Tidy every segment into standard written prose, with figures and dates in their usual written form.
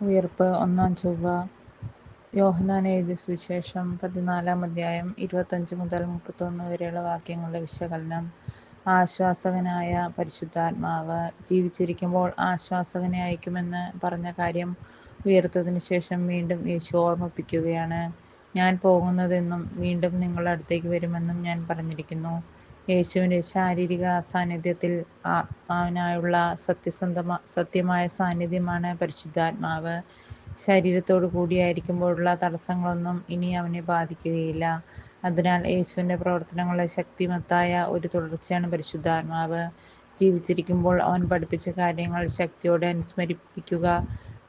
ഉയിർപ്പ് ഒന്നാം ചൊവ്വ. യോഹന്നാൻ എഴുതിയ സുവിശേഷം 14 അധ്യായം 25 മുതൽ 31 വരെയുള്ള വാക്യങ്ങളുടെ വിശകലനം. ആശ്വാസകനായ പരിശുദ്ധാത്മാവ്. ജീവിച്ചിരിക്കുമ്പോൾ ആശ്വാസകനെ അയക്കുമെന്ന് പറഞ്ഞ കാര്യം ഉയിർത്തതിനു ശേഷം വീണ്ടും യേശു ഓർമ്മിപ്പിക്കുകയാണ്. ഞാൻ പോകുന്നതെന്നും വീണ്ടും നിങ്ങളുടെ അടുത്തേക്ക് വരുമെന്നും ഞാൻ പറഞ്ഞിരിക്കുന്നു. യേശുവിൻ്റെ ശാരീരിക സാന്നിധ്യത്തിൽ ആത്മാവിനായുള്ള സത്യമായ സാന്നിധ്യമാണ് പരിശുദ്ധാത്മാവ്. ശരീരത്തോടു കൂടിയായിരിക്കുമ്പോഴുള്ള തടസ്സങ്ങളൊന്നും ഇനി അവനെ ബാധിക്കുകയില്ല. അതിനാൽ യേശുവിൻ്റെ പ്രവർത്തനങ്ങളുടെ ശക്തിമത്തായ ഒരു തുടർച്ചയാണ് പരിശുദ്ധാത്മാവ്. ജീവിച്ചിരിക്കുമ്പോൾ അവൻ പഠിപ്പിച്ച കാര്യങ്ങൾ ശക്തിയോടെ അനുസ്മരിപ്പിക്കുക,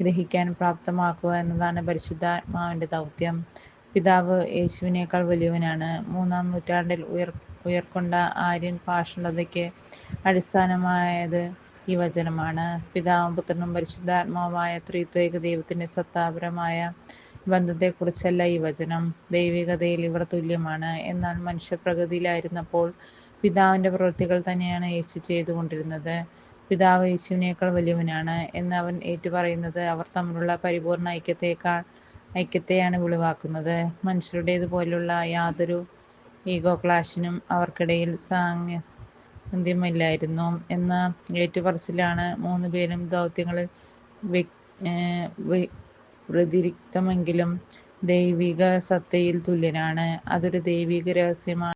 ഗ്രഹിക്കാൻ പ്രാപ്തമാക്കുക എന്നതാണ് പരിശുദ്ധാത്മാവിൻ്റെ ദൗത്യം. പിതാവ് യേശുവിനേക്കാൾ വലിയവനാണ്. 3-ാം നൂറ്റാണ്ടിൽ ഉയർക്കൊണ്ട ആര്യൻ പാഷണ്ഡതയ്ക്ക് അടിസ്ഥാനമായത് ഈ വചനമാണ്. പിതാവും പുത്രനും പരിശുദ്ധാത്മാവുമായ ത്രിത്വൈക ദൈവത്തിൻ്റെ സത്താപരമായ ബന്ധത്തെക്കുറിച്ചല്ല ഈ വചനം. ദൈവികതയിൽ ഇവർ തുല്യമാണ്. എന്നാൽ മനുഷ്യപ്രകൃതിയിലായിരുന്നപ്പോൾ പിതാവിൻ്റെ പ്രവൃത്തികൾ തന്നെയാണ് യേശു ചെയ്തുകൊണ്ടിരുന്നത്. പിതാവ് യേശുവിനേക്കാൾ വലിയവനാണ് എന്ന് അവൻ ഏറ്റുപറയുന്നത് അവർ തമ്മിലുള്ള പരിപൂർണ ഐക്യത്തെയാണ് വെളിവാക്കുന്നത്. മനുഷ്യരുടേതുപോലുള്ള യാതൊരു ഈഗോ ക്ലാഷിനും അവർക്കിടയിൽ സാന്നിധ്യമില്ലായിരുന്നു എന്ന ഏറ്റുപറച്ചിലാണ്. 3 പേരും ദൗത്യങ്ങളിൽ വ്യതിരിക്തമെങ്കിലും ദൈവിക സത്തയിൽ തുല്യരാണ്. അതൊരു ദൈവിക രഹസ്യമാണ്.